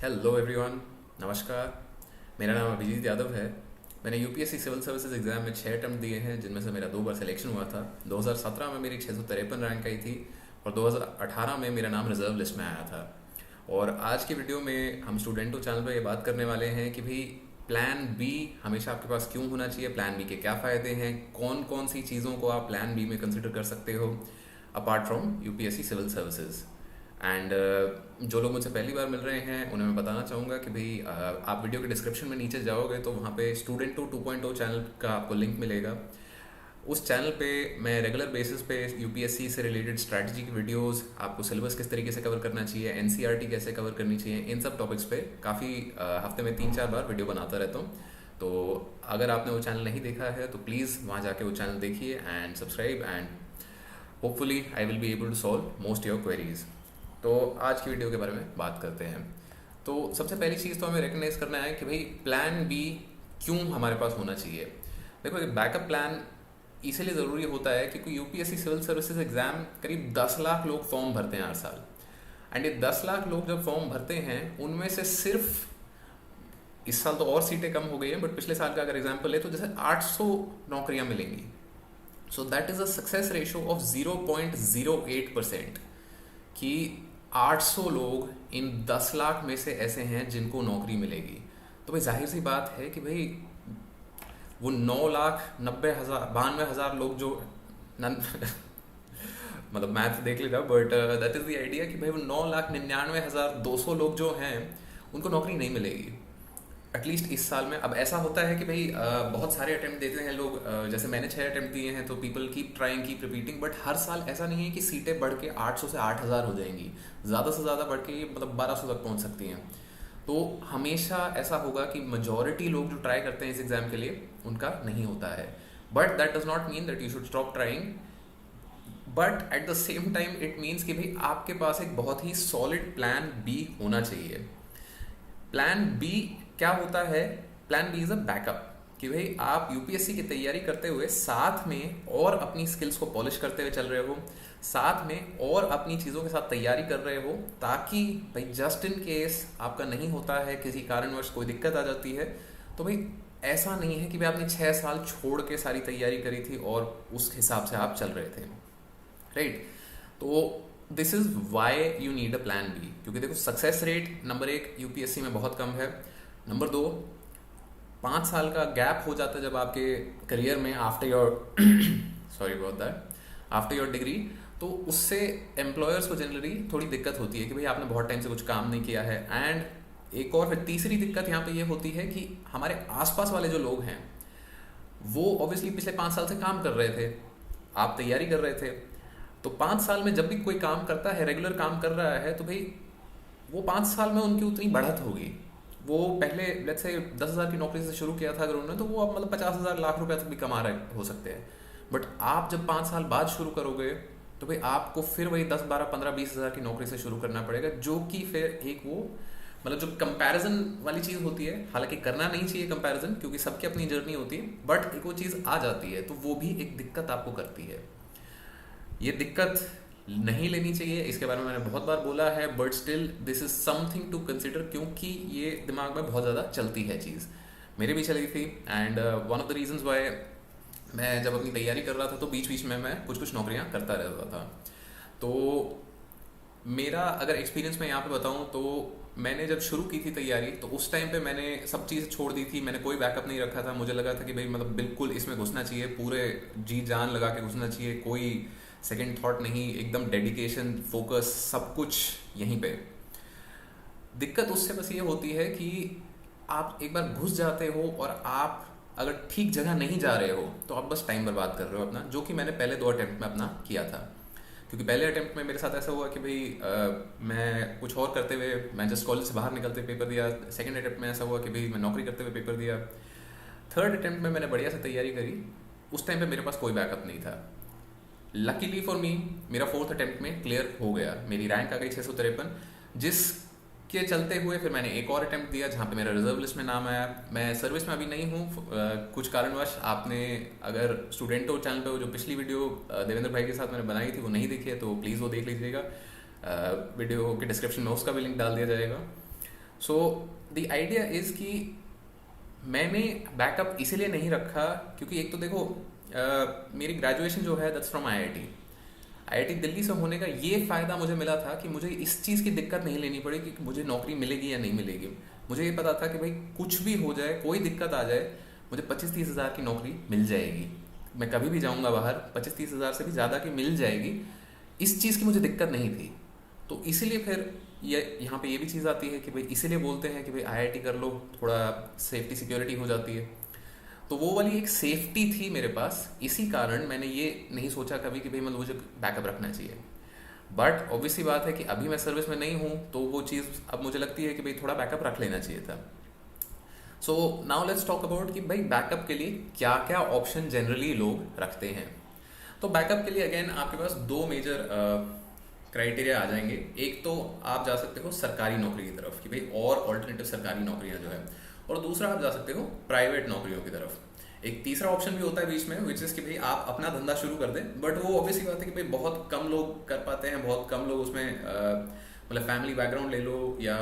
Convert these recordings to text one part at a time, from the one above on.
Hello everyone, नमस्कार। मेरा नाम अभिजीत यादव है। मैंने यूपीएससी सिविल सर्विसेज एग्ज़ाम में 6 अटैम्प्ट दिए हैं, जिनमें से मेरा 2 बार सिलेक्शन हुआ था। 2017 में मेरी 653 रैंक आई थी और 2018 में मेरा नाम रिजर्व लिस्ट में आया था। और आज की वीडियो में हम स्टूडेंटो चैनल पर ये बात करने वाले हैं कि भाई प्लान बी हमेशा आपके पास क्यों होना चाहिए, प्लान बी के क्या फ़ायदे हैं, कौन कौन सी चीज़ों को आप प्लान बी में कंसिडर कर सकते हो apart from UPSC civil services. And जो लोग मुझसे पहली बार मिल रहे हैं उन्हें मैं बताना चाहूँगा कि भाई आप वीडियो के डिस्क्रिप्शन में नीचे जाओगे तो वहाँ पे स्टूडेंटो 2.0 चैनल का आपको लिंक मिलेगा। उस चैनल पे मैं रेगुलर बेसिस पे यूपीएससी से रिलेटेड स्ट्रैटेजी की वीडियोस, आपको सिलेबस किस तरीके से कवर करना चाहिए, एनसीईआरटी कैसे कवर करनी चाहिए, इन सब टॉपिक्स पे काफ़ी हफ्ते में 3-4 बार वीडियो बनाता रहता हूँ। तो अगर आपने वो चैनल नहीं देखा है तो प्लीज़ वहाँ जाके वो चैनल देखिए and subscribe, and hopefully I will be able to solve most your queries. तो आज की वीडियो के बारे में बात करते हैं। तो सबसे पहली चीज़ तो हमें रिकग्नाइज करना है कि भाई प्लान बी क्यों हमारे पास होना चाहिए। देखो, एक बैकअप प्लान इसीलिए ज़रूरी होता है क्योंकि यूपीएससी सिविल सर्विसेज एग्ज़ाम करीब 10 लाख लोग फॉर्म भरते हैं हर साल। एंड ये 10 लाख लोग जब फॉर्म भरते हैं उनमें से सिर्फ इस साल तो और सीटें कम हो गई हैं, बट पिछले साल का अगर एग्जाम्पल ले तो जैसे 800 नौकरियां मिलेंगी। So that is a success ratio of 0.08%, कि 800 लोग इन 10 लाख में से ऐसे हैं जिनको नौकरी मिलेगी। तो भाई जाहिर सी बात है कि भाई वो 9,90,000 लोग जो मतलब मैथ देख लेगा, but that is the idea कि भाई वो 9,99,200 लोग जो हैं उनको नौकरी नहीं मिलेगी एटलीस्ट इस साल में। अब ऐसा होता है कि भाई बहुत सारे अटेम्प्ट देते हैं लोग, जैसे मैंने 6 अटेम्प्ट दिए हैं, तो people keep trying keep repeating, but हर साल ऐसा नहीं है कि सीटें बढ़ के 800 से 8,000 हो जाएंगी। ज़्यादा से ज़्यादा बढ़ के मतलब 1,200 तक पहुंच सकती हैं। तो हमेशा ऐसा होगा कि मेजॉरिटी लोग जो ट्राई करते हैं इस एग्ज़ाम के लिए उनका नहीं होता है, but that does not mean that you should stop trying. But at the same time it means कि भाई आपके पास एक बहुत ही सॉलिड प्लान बी होना चाहिए। प्लान बी क्या होता है? Plan B is a backup, कि भाई आप यूपीएससी की तैयारी करते हुए साथ में और अपनी स्किल्स को पॉलिश करते हुए चल रहे हो, साथ में और अपनी चीज़ों के साथ तैयारी कर रहे हो, ताकि भाई जस्ट इन केस आपका नहीं होता है, किसी कारणवश कोई दिक्कत आ जाती है, तो भाई ऐसा नहीं है कि भाई आपने 6 साल छोड़ के सारी तैयारी करी थी और उस हिसाब से आप चल रहे थे, राइट? तो this is why you need a plan B, क्योंकि देखो सक्सेस रेट नंबर 1 यूपीएससी में बहुत कम है। नंबर 2, 5 साल का गैप हो जाता है जब आपके करियर में after your sorry about that, after your degree, तो उससे एम्प्लॉयर्स को जनरली थोड़ी दिक्कत होती है कि भाई आपने बहुत टाइम से कुछ काम नहीं किया है। एंड एक और फिर तीसरी दिक्कत यहाँ पे ये होती है कि हमारे आसपास वाले जो लोग हैं वो ऑब्वियसली पिछले 5 साल से काम कर रहे थे, आप तैयारी कर रहे थे, तो 5 साल में जब भी कोई काम करता है, रेगुलर काम कर रहा है, तो भाई वो 5 साल में उनकी उतनी बढ़त होगी। वो पहले लेट्स से 10,000 की नौकरी से शुरू किया था अगर उन्होंने, तो वो अब मतलब 50,000 लाख रुपया तक भी कमा रहे हो सकते हैं। बट आप जब 5 साल बाद शुरू करोगे तो भाई आपको फिर वही 10, 12, 15, 20,000 की नौकरी से शुरू करना पड़ेगा, जो कि फिर एक वो मतलब जो कंपैरिजन वाली चीज़ होती है, हालांकि करना नहीं चाहिए कंपैरिजन क्योंकि सबकी अपनी जर्नी होती है, बट एक वो चीज़ आ जाती है तो वो भी एक दिक्कत आपको करती है। ये दिक्कत नहीं लेनी चाहिए, इसके बारे में मैंने बहुत बार बोला है, but still this is something to consider, क्योंकि ये दिमाग में बहुत ज़्यादा चलती है चीज़, मेरे भी चली थी। And one of the reasons Y मैं जब अपनी तैयारी कर रहा था तो बीच बीच में मैं कुछ कुछ नौकरियां करता रहता था। तो मेरा अगर एक्सपीरियंस मैं यहाँ पे बताऊँ तो मैंने जब शुरू की थी तैयारी तो उस टाइम पे मैंने सब चीज़ छोड़ दी थी, मैंने कोई बैकअप नहीं रखा था। मुझे लगा था कि भाई मतलब बिल्कुल इसमें घुसना चाहिए, पूरे जी जान लगा के घुसना चाहिए, कोई सेकंड थॉट नहीं, एकदम डेडिकेशन, फोकस, सब कुछ यहीं पे। दिक्कत उससे बस ये होती है कि आप एक बार घुस जाते हो और आप अगर ठीक जगह नहीं जा रहे हो तो आप बस टाइम बर्बाद कर रहे हो अपना, जो कि मैंने पहले 2 अटेम्प्ट में अपना किया था। क्योंकि पहले अटेम्प्ट में मेरे साथ ऐसा हुआ कि भाई मैं कुछ और करते हुए, मैं जस्ट कॉलेज से बाहर निकलते पेपर दिया। सेकंड अटेम्प्ट में ऐसा हुआ कि भाई मैं नौकरी करते हुए पेपर दिया। थर्ड अटेम्प्ट में मैंने बढ़िया से तैयारी करी, उस टाइम पे मेरे पास कोई बैकअप नहीं था। लकीली फॉर मी मेरा 4th अटेम्प्ट में क्लियर हो गया, मेरी रैंक आ गई 653, जिसके चलते हुए फिर मैंने एक और अटेम्प्ट दिया जहाँ पे मेरा रिजर्व लिस्ट में नाम आया। मैं सर्विस में अभी नहीं हूँ कुछ कारणवश। आपने अगर स्टूडेंटो चैनल पे वो जो पिछली वीडियो देवेंद्र भाई के साथ मैंने बनाई थी वो नहीं देखी है तो प्लीज़ वो देख लीजिएगा, वीडियो के डिस्क्रिप्शन में उसका भी लिंक डाल दिया जाएगा। सो द आइडिया इज़ कि मैंने बैकअप इसीलिए नहीं रखा क्योंकि एक तो देखो मेरी ग्रेजुएशन जो है that's from IIT. IIT Delhi से होने का ये फ़ायदा मुझे मिला था कि मुझे इस चीज़ की दिक्कत नहीं लेनी पड़ी कि मुझे नौकरी मिलेगी या नहीं मिलेगी। मुझे ये पता था कि भाई कुछ भी हो जाए, कोई दिक्कत आ जाए, मुझे 25-30 हज़ार की नौकरी मिल जाएगी। मैं कभी भी जाऊँगा बाहर, 25-30 हज़ार से भी ज़्यादा की मिल जाएगी। इस चीज़ की मुझे दिक्कत नहीं थी। तो इसीलिए फिर ये यहाँ पे ये भी चीज़ आती है कि भाई इसीलिए बोलते हैं कि भाई आईआईटी कर लो, थोड़ा सेफ्टी सिक्योरिटी हो जाती है। तो वो वाली एक सेफ्टी थी मेरे पास, इसी कारण मैंने ये नहीं सोचा कभी कि भाई मतलब मुझे बैकअप रखना चाहिए। बट ऑब्वियसली बात है कि अभी मैं सर्विस में नहीं हूँ, तो वो चीज़ अब मुझे लगती है कि भाई थोड़ा बैकअप रख लेना चाहिए था। So now let's talk about कि भाई बैकअप के लिए क्या क्या ऑप्शन जनरली लोग रखते हैं। तो बैकअप के लिए अगेन आपके पास दो मेजर क्राइटेरिया आ जाएंगे। एक तो आप जा सकते हो सरकारी नौकरी की तरफ कि भाई और ऑल्टरनेटिव सरकारी नौकरियां जो है, और दूसरा आप जा सकते हो प्राइवेट नौकरियों की तरफ। एक तीसरा ऑप्शन भी होता है बीच में, विच इज़ कि भाई आप अपना धंधा शुरू कर दें। बट वो ऑब्वियसली बात है कि भाई बहुत कम लोग कर पाते हैं, बहुत कम लोग उसमें मतलब फैमिली बैकग्राउंड ले लो या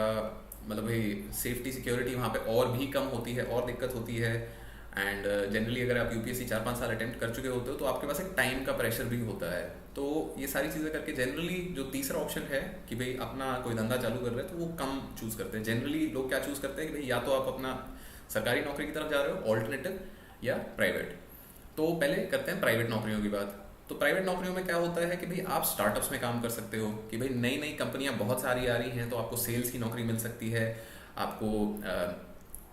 मतलब भाई सेफ्टी सिक्योरिटी वहाँ पे और भी कम होती है और दिक्कत होती है। एंड जनरली अगर आप यूपीएससी 4-5 साल अटेम्प्ट कर चुके होते हो तो आपके पास एक टाइम का प्रेशर भी होता है। तो ये सारी चीज़ें करके जनरली जो तीसरा ऑप्शन है कि भाई अपना कोई धंधा चालू कर रहे हैं, तो वो कम चूज़ करते हैं। जनरली लोग क्या चूज़ करते हैं कि भाई या तो आप अपना सरकारी नौकरी की तरफ जा रहे हो, ऑल्टरनेटिव, या प्राइवेट। तो पहले करते हैं प्राइवेट नौकरियों की बात। तो प्राइवेट नौकरियों में क्या होता है कि भाई आप स्टार्टअप्स में काम कर सकते हो कि भाई नई नई कंपनियां बहुत सारी आ रही हैं, तो आपको सेल्स की नौकरी मिल सकती है, आपको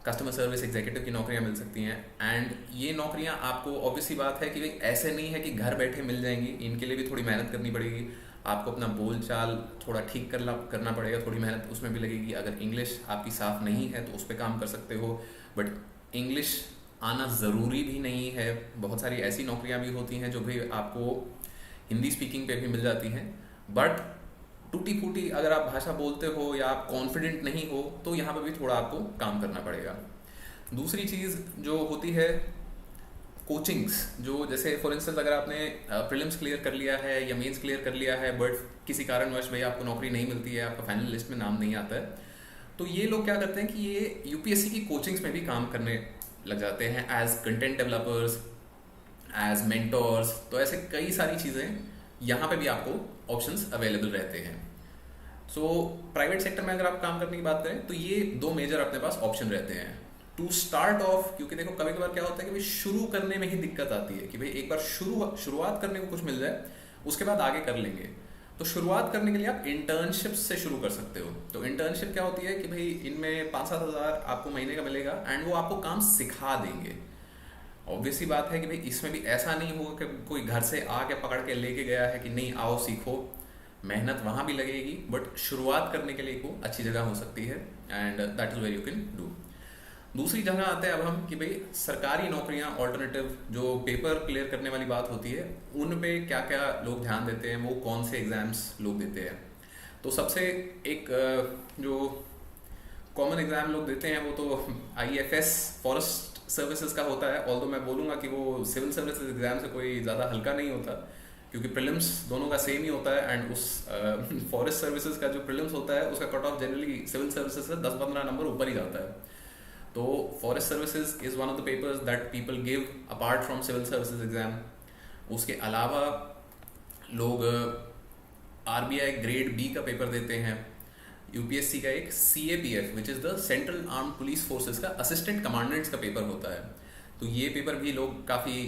कस्टमर सर्विस एग्जीक्यूटिव की नौकरियां मिल सकती हैं। एंड ये नौकरियां आपको ऑब्वियसली बात है कि भाई ऐसे नहीं है कि घर बैठे मिल जाएंगी, इनके लिए भी थोड़ी मेहनत करनी पड़ेगी। आपको अपना बोल चाल थोड़ा ठीक करना पड़ेगा, थोड़ी मेहनत उसमें भी लगेगी। अगर इंग्लिश आपकी साफ नहीं है तो उस पर काम कर सकते हो, बट इंग्लिश आना ज़रूरी भी नहीं है। बहुत सारी ऐसी नौकरियां भी होती हैं जो भी आपको हिंदी स्पीकिंग पे भी मिल जाती हैं, बट टूटी फूटी अगर आप भाषा बोलते हो या आप कॉन्फिडेंट नहीं हो तो यहाँ पे भी थोड़ा आपको काम करना पड़ेगा। दूसरी चीज़ जो होती है कोचिंग्स, जो जैसे फॉर इंस्टेंस अगर आपने प्रीलिम्स क्लियर कर लिया है या मेंस क्लियर कर लिया है, बट किसी कारणवश भाई आपको नौकरी नहीं मिलती है, आपका फाइनल लिस्ट में नाम नहीं आता है, तो ये लोग क्या करते हैं कि ये यूपीएससी की कोचिंग्स में भी काम करने लग जाते हैं as content developers, as mentors. तो ऐसे कई सारी चीज़ें यहाँ पे भी आपको ऑप्शंस अवेलेबल रहते हैं। सो प्राइवेट सेक्टर में अगर आप काम करने की बात करें तो ये दो मेजर अपने पास ऑप्शन रहते हैं टू स्टार्ट ऑफ। क्योंकि देखो कभी कभार क्या होता है कि भाई शुरू करने में ही दिक्कत आती है कि भाई एक बार शुरुआत करने को कुछ मिल जाए, उसके बाद आगे कर लेंगे। तो शुरुआत करने के लिए आप इंटर्नशिप से शुरू कर सकते हो। तो इंटर्नशिप क्या होती है कि भाई इनमें 5-7 हज़ार आपको महीने का मिलेगा एंड वो आपको काम सिखा देंगे। ऑब्वियसली बात है कि भाई इसमें भी ऐसा नहीं होगा कि कोई घर से आके पकड़ के लेके गया है कि नहीं आओ सीखो। मेहनत वहाँ भी लगेगी, बट शुरुआत करने के लिए एक वो अच्छी जगह हो सकती है and that is where you can do. दूसरी जगह आते हैं अब हम कि भाई सरकारी नौकरियां ऑल्टरनेटिव जो पेपर क्लियर करने वाली बात होती है, उन पे क्या क्या लोग ध्यान देते हैं, वो कौन से एग्ज़ाम्स लोग देते हैं। तो सबसे एक जो कॉमन एग्ज़ाम लोग देते हैं वो तो आईएफएस फॉरेस्ट सर्विसेज का होता है। ऑल्दो मैं बोलूँगा कि वो सिविल सर्विसेज एग्ज़ाम से कोई ज़्यादा हल्का नहीं होता, क्योंकि प्रीलिम्स दोनों का सेम ही होता है। एंड उस फॉरेस्ट सर्विसेज का जो प्रीलिम्स होता है उसका cut off generally civil services से 10-15 नंबर ऊपर ही जाता है। तो forest services is one of the papers that people give apart from civil services exam. उसके अलावा लोग आरबीआई ग्रेड बी का पेपर देते हैं। यूपीएससी का एक CAPF which is the central armed police forces का असिस्टेंट कमांडेंट्स का पेपर होता है। तो ये पेपर भी लोग काफ़ी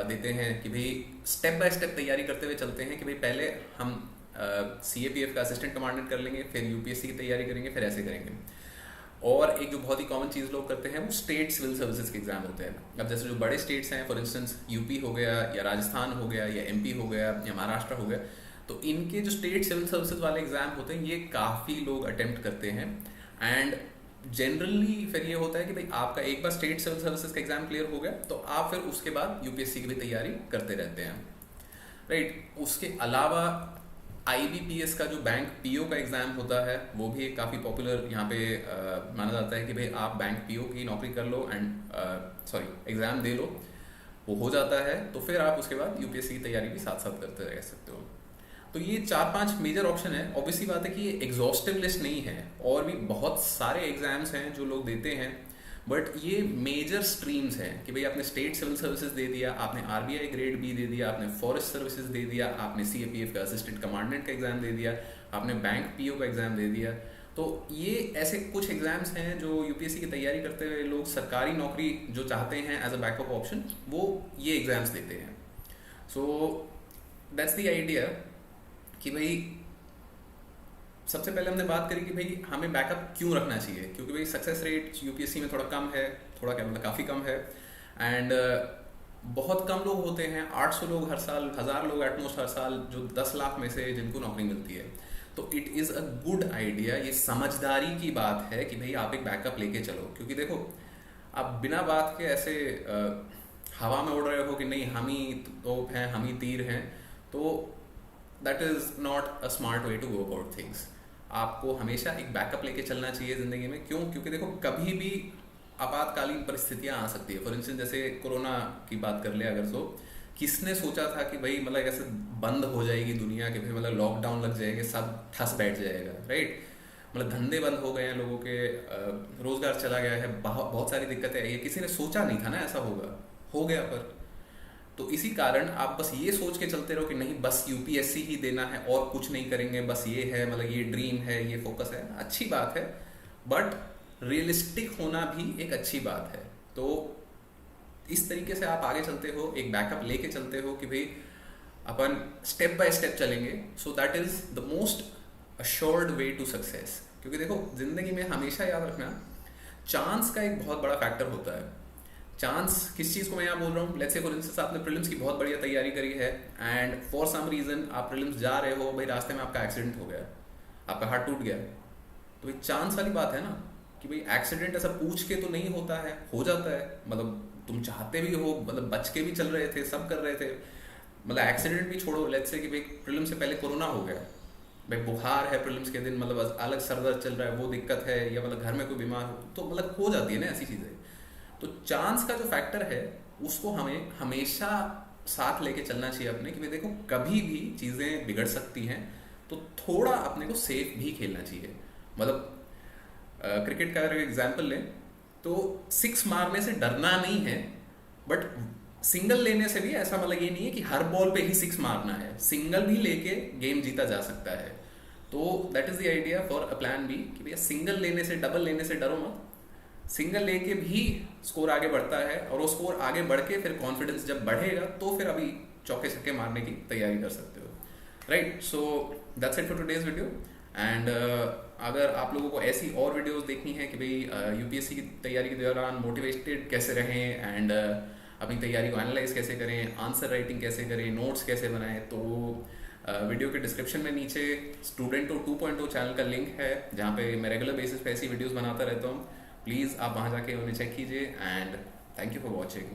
देते हैं कि भाई स्टेप बाय स्टेप तैयारी करते हुए चलते हैं कि भाई पहले हम सीएपीएफ का असिस्टेंट कमांडेंट कर लेंगे, फिर यूपीएससी की तैयारी करेंगे, फिर ऐसे करेंगे। और एक जो बहुत ही कॉमन चीज़ लोग करते हैं वो स्टेट सिविल सर्विसेज के एग्जाम होते हैं। अब जैसे जो बड़े स्टेट्स हैं, फॉर इंस्टेंस यूपी हो गया या राजस्थान हो गया या एमपी हो गया या महाराष्ट्र हो गया, तो इनके जो स्टेट सिविल सर्विसेज वाले एग्जाम होते हैं ये काफ़ी लोग अटेम्प्ट करते हैं। एंड जनरली फिर ये होता है कि भाई आपका एक बार स्टेट सिविल सर्विसेज का एग्जाम क्लियर हो गया तो आप फिर उसके बाद यूपीएससी की भी तैयारी करते रहते हैं, राइट। उसके अलावा आईबीपीएस का जो बैंक पीओ का एग्ज़ाम होता है वो भी एक काफ़ी पॉपुलर यहाँ पे माना जाता है कि भाई आप बैंक पीओ की नौकरी कर लो एंड एग्ज़ाम दे लो, वो हो जाता है तो फिर आप उसके बाद यूपीएससी की तैयारी भी साथ साथ करते रह सकते हो। तो ये 4-5 मेजर ऑप्शन है। ऑब्वियसली बात है कि ये एग्जॉस्टिव लिस्ट नहीं है, और भी बहुत सारे एग्जाम्स हैं जो लोग देते हैं, बट ये मेजर स्ट्रीम्स हैं कि भाई आपने स्टेट सिविल सर्विसेज दे दिया, आपने आरबीआई ग्रेड बी दे दिया, आपने फॉरेस्ट सर्विसेज दे दिया, आपने सीएपीएफ का असिस्टेंट कमांडेंट का एग्जाम दे दिया, आपने बैंक पीओ का एग्जाम दे दिया। तो ये ऐसे कुछ एग्जाम्स हैं जो यूपीएससी की तैयारी करते हुए लोग सरकारी नौकरी जो चाहते हैं एज अ बैकअप ऑप्शन, वो ये एग्जाम्स देते हैं। सो दैट्स द आइडिया कि भाई सबसे पहले हमने बात करी कि भाई हमें बैकअप क्यों रखना चाहिए, क्योंकि भाई सक्सेस रेट यूपीएससी में थोड़ा कम है, थोड़ा क्या मतलब काफ़ी कम है, एंड बहुत कम लोग होते हैं, 800 लोग हर साल, 1000 लोग एटमोस्ट हर साल, जो 10 लाख में से जिनको नौकरी मिलती है। तो it is a good idea, ये समझदारी की बात है कि भाई आप एक बैकअप लेके चलो। क्योंकि देखो आप बिना बात के ऐसे हवा में उड़ रहे हो कि नहीं हम ही तोप हैं, हम ही तीर हैं, तो that is not a smart way to go about things. आपको हमेशा एक बैकअप लेके चलना चाहिए ज़िंदगी में। क्यों? क्योंकि देखो कभी भी आपातकालीन परिस्थितियाँ आ सकती है। फॉर इंस्टेंस जैसे कोरोना की बात कर ले अगर, तो किसने सोचा था कि भाई मतलब ऐसे बंद हो जाएगी दुनिया, कि भाई मतलब लॉकडाउन लग जाएंगे, सब ठस बैठ जाएगा, राइट? मतलब धंधे बंद हो गए हैं लोगों के, रोजगार चला गया है, बहुत सारी दिक्कतें आई है। किसी ने सोचा नहीं था ना ऐसा होगा, हो गया। पर तो इसी कारण आप बस ये सोच के चलते रहो कि नहीं बस यूपीएससी ही देना है और कुछ नहीं करेंगे, बस ये है, मतलब ये ड्रीम है, ये फोकस है, अच्छी बात है, बट रियलिस्टिक होना भी एक अच्छी बात है। तो इस तरीके से आप आगे चलते हो, एक बैकअप लेके चलते हो कि भाई अपन स्टेप बाय स्टेप चलेंगे। So that is the most assured way to success. क्योंकि देखो जिंदगी में हमेशा याद रखना, चांस का एक बहुत बड़ा फैक्टर होता है। चांस किस चीज़ को मैं यहाँ बोल रहा हूँ, लेट्स से फॉर इंस्टेंस आपने प्रीलिम्स की बहुत बढ़िया तैयारी करी है, एंड फॉर सम रीजन आप प्रीलिम्स जा रहे हो, भाई रास्ते में आपका एक्सीडेंट हो गया, आपका हाथ टूट गया, तो भाई चांस वाली बात है ना कि भाई एक्सीडेंट ऐसा पूछ के तो नहीं होता है, हो जाता है। मतलब तुम चाहते भी हो, मतलब बच के भी चल रहे थे, सब कर रहे थे, मतलब एक्सीडेंट भी छोड़ो, लेट्स से कि भाई प्रीलिम्स से पहले कोरोना हो गया, भाई बुखार है प्रीलिम्स के दिन, मतलब अलग सर दर्द चल रहा है, वो दिक्कत है, या मतलब घर में कोई बीमार हो, तो मतलब हो जाती है ना ऐसी चीज़ें। तो चांस का जो फैक्टर है उसको हमें हमेशा साथ लेके चलना चाहिए अपने, कि भाई देखो कभी भी चीज़ें बिगड़ सकती हैं, तो थोड़ा अपने को सेफ भी खेलना चाहिए। मतलब क्रिकेट का अगर एग्जाम्पल लें तो 6 मारने से डरना नहीं है, बट सिंगल लेने से भी ऐसा मतलब ये नहीं है कि हर बॉल पे ही 6 मारना है, सिंगल भी लेके गेम जीता जा सकता है। तो that is the idea for a plan B कि भैया सिंगल लेने से, डबल लेने से डरो मत, सिंगल लेके भी स्कोर आगे बढ़ता है, और वो स्कोर आगे बढ़ के फिर कॉन्फिडेंस जब बढ़ेगा तो फिर अभी चौके छक्के मारने की तैयारी कर सकते हो, right? So that's it for today's video. And अगर आप लोगों को ऐसी और वीडियोस देखनी है कि भाई यूपीएससी की तैयारी के दौरान मोटिवेटेड कैसे रहें, एंड अपनी तैयारी को एनालाइज कैसे करें, आंसर राइटिंग कैसे करें, नोट्स कैसे बनाएं, तो वीडियो के डिस्क्रिप्शन में नीचे स्टूडेंटो 2.0 चैनल का लिंक है, जहाँ पे मैं रेगुलर बेसिस पे ऐसी वीडियोस बनाता रहता हूँ। प्लीज़ आप वहाँ जाके उन्हें चेक कीजिए, and thank you for watching.